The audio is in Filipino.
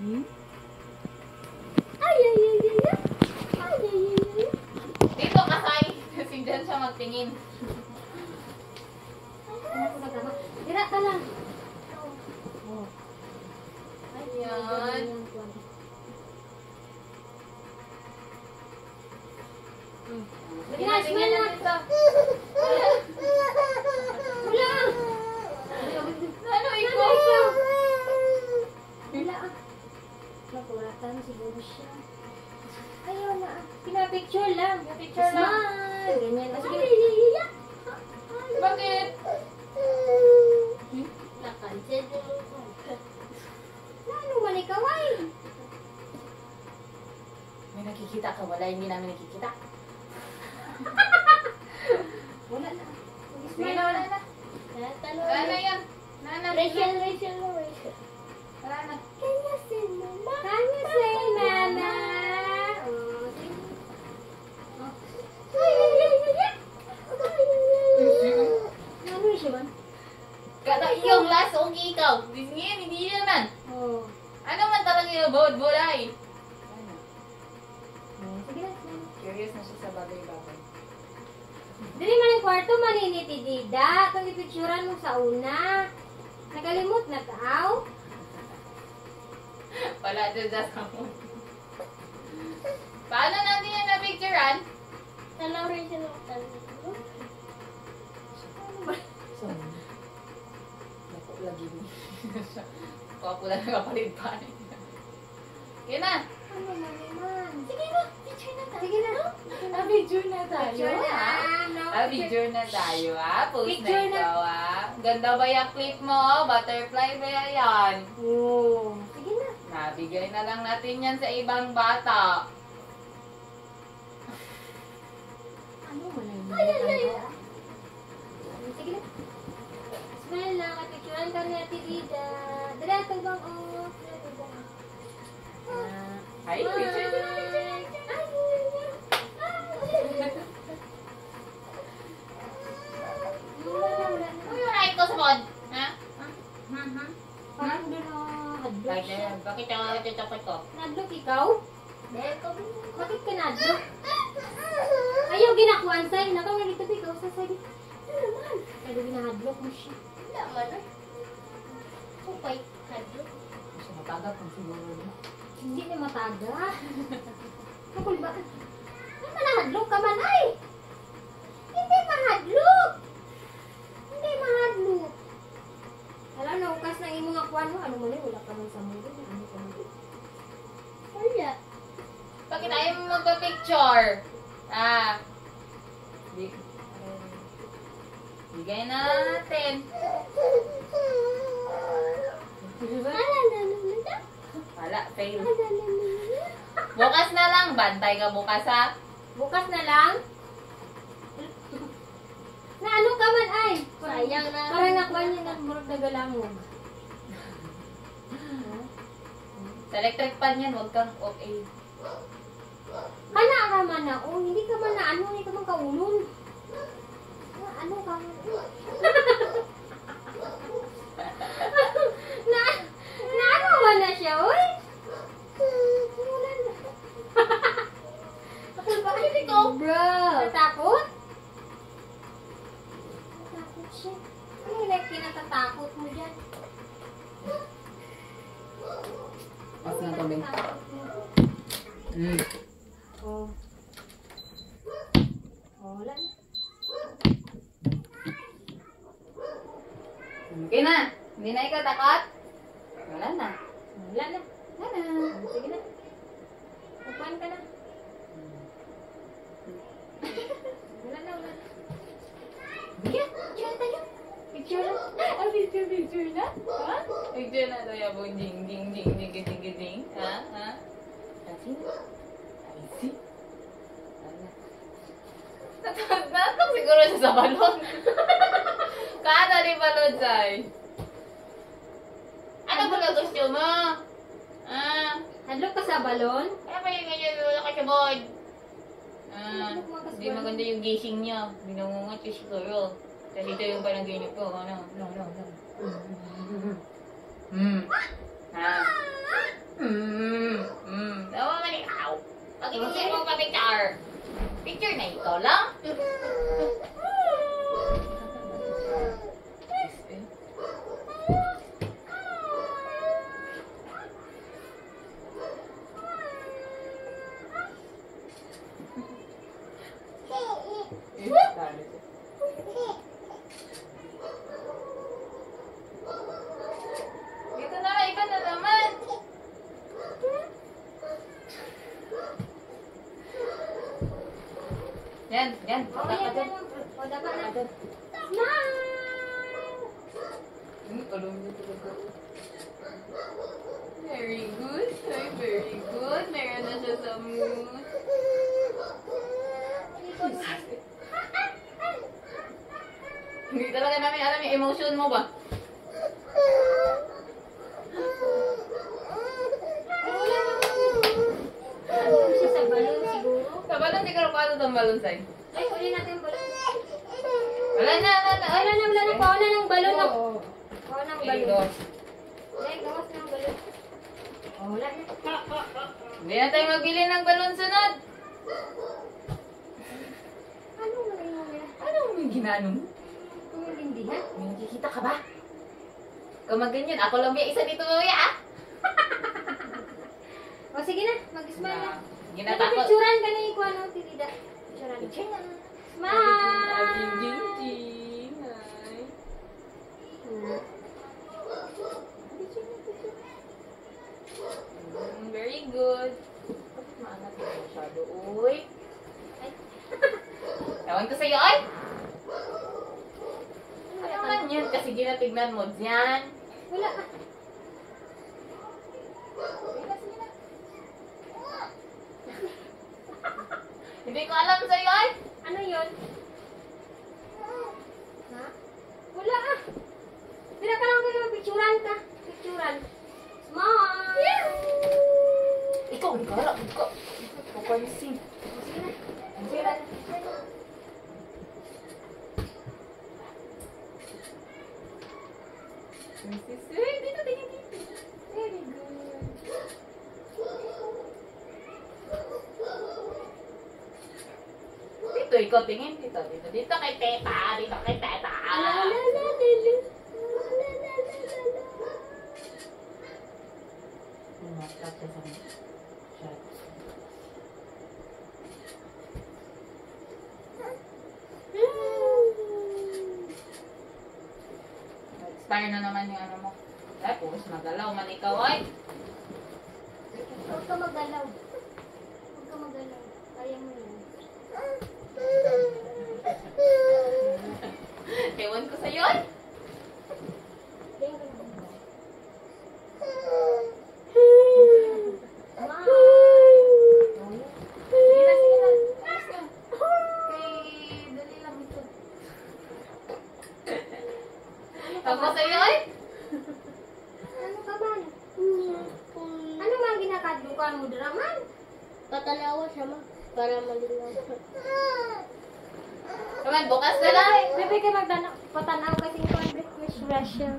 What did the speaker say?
Ay, ay, ay, ay, ay. Ay, ay, ay, ay. Dito kasay. Kasi dyan siya magtingin. Dira ka lang. Ayan. Sige na, smile na. Wala. Ano ikaw? Wala. Nakuratan siguro siya. Ayaw na. Pinapicture lang. Picture lang. Smile. Ganyan na. Sige. Bakit? Ano man ikaw ay? May nakikita ka. Wala, hindi namin nakikita. Wala na. Sige na, wala na. Wala na yan. Wala na. Rachel. Wala na. Can you say mama? Can you say mama? Oh, sige. Ano siya man? Kada iyong last okay ikaw. Hindi naman. Oh. Ano man talaga yung bulay? Sige na. Curious na siya sa bagay-bagay. Dili man ang kwarto maniniti dida. Kung ipicturan mo sa una. Nakalimot na tao. Wala doon sa mo. Paano natin yan na-picturean? Tanaw rin siya ng So, naku, lagi ni. Kapula na kapalit pa. Yan na. Ano man? Sige na, picture na tayo. Sige na. Picture na tayo. Picture na. No, Picture na tayo, Post Picture na na. ikaw, Ganda ba yung clip mo? Butterfly ba yan? Oh. Sige na. Nabigay na lang natin yan sa ibang bata. Ano man ang Ay, ay, ay. Sige na. Smile lang. Picturean ka ni Ate Dida. Dala, tubang o. Ay, picture na, picture na. Uy, yung right ko sa pod. Ha? Parang doon na hadlok siya. Bakit ako tutupot ko? Nadlok ikaw? Bakit ka nadlok? Ayaw ginakuan sa'yo. Nakaw na dito ikaw sa sa'yo. Ano naman? Kaya ginahadlok mo siya. Kupay. Hadlok. Kasi matagap ang siguro. Hindi na mataga. Kapul ba? Ay, manahadlok ka man ay! Hindi mahadlok! Hindi mahadlok. Alam na, ukas na imo nga kuwan mo. Ano mo na, wala ka man sa mundo. Ano ka man? Wala. Bakit ayaw mo magpa-picture? Bigay natin. Wala, fail. Bukas na lang. Bantay ka bukas, ha? Bukas na lang? Na ano ka man ay? Sayang na. Parang nakuha niya ng murag na galamog. Sa electric pan yan, huwag kang okay. Kana ka man na, oh, hindi ka man na ano, hindi ka man kaulon. Ano ka man? na ano man na siya, oy? Wala na. Bakit ikaw? Bro. Natakot? Natakot siya. Ano yung kinatatakot mo dyan? Mas na tubig. Oh. Oh, wala na. Okay na. Hindi na ikaw takot? Wala na. Wala na. Wala na. Sige na. Upuan ka na. Wala na, wala na. Bigyan. Picture tayo. Picture na. Picture na? Ha? Picture na tayo po. Ding, ding, ding, ding, ding, ding, ding. Ha? Ha? Kasi na. I see. Wala. Natak siguro siya sa balon. Kada ni balon, Say. Ano ba na gusto mo? Hadlok ka sa balon? Kaya pa yung ganyan lula ka sa board. Hindi maganda yung gising niya. Binangungat yung siguro. Kasi ito yung parang ganyan ko. Ano? No. Ha? Picture na ikaw lang. Dito na, iba na naman. Yan, yan. Oh, Dapat yan, yan. yan. O, dapat na. Dapat. Smile! Alam niyo talaga. Very good. Ay, very good. Meron na siya sa mood. Hindi talaga namin alam yung emotion mo ba? Ano siya sa balon siguro? Sa balon, di ka rapado itong balon sa'yo. Ay, uli natin yung balon. Wala na. Wala na. Pauna ng balon. Oo. Pauna ng Okay, balon. dos. Ay, gawas na ng balon. Oh, wala na. Hindi na tayo magbili ng balon sunod. Ano na yung mga? Ano yung ginano mo? Tumilindihan? May nakikita ka ba? Kung magganyan, ako lang may isa dito mamaya ah. O, sige na. Mag-smile na. Ginatakot. Picturean ka na yung kuha ng tilida. Picturean. Picture na. Smile! Jing. Hi. Very good. Maangat na masyado. Uy. Ay. Ewan ko sa'yo, ay. Ano Ano naman yan? Kasi ginatignan mo dyan. Wala. Hindi ko alam sa'yo, ay. Ano yun? Ha? Wala ah. Bila ka lang kayo. Picturean ka. Picturean. Smile! Ikaw, hindi ka alam. Ikaw. Papansin. Sige na. Sige na. Uy, dito, dito. Very good. Dito, ikaw tingin. Dito, dito. Dito kay teta. Dito kay teta. Masarap siya sa shot. Expire na naman yung ano mo. Tapos, magalaw man ikaw, ay. Huwag ka magalaw. Huwag ka magalaw. Kaya mo yan. Ewan ko sa'yo, ay. Kaya ka lang. Sige na, sige na. Ayos na. Okay, dali lang ito. Tapos sa'yo, ay. Ano ka ba? Ano man ginakadlukan mo, Draman? Patanawa siya ma, para malinaw. Naman, bukas na lang. Bebe ka magdana patanaw kasi yung wish Russia.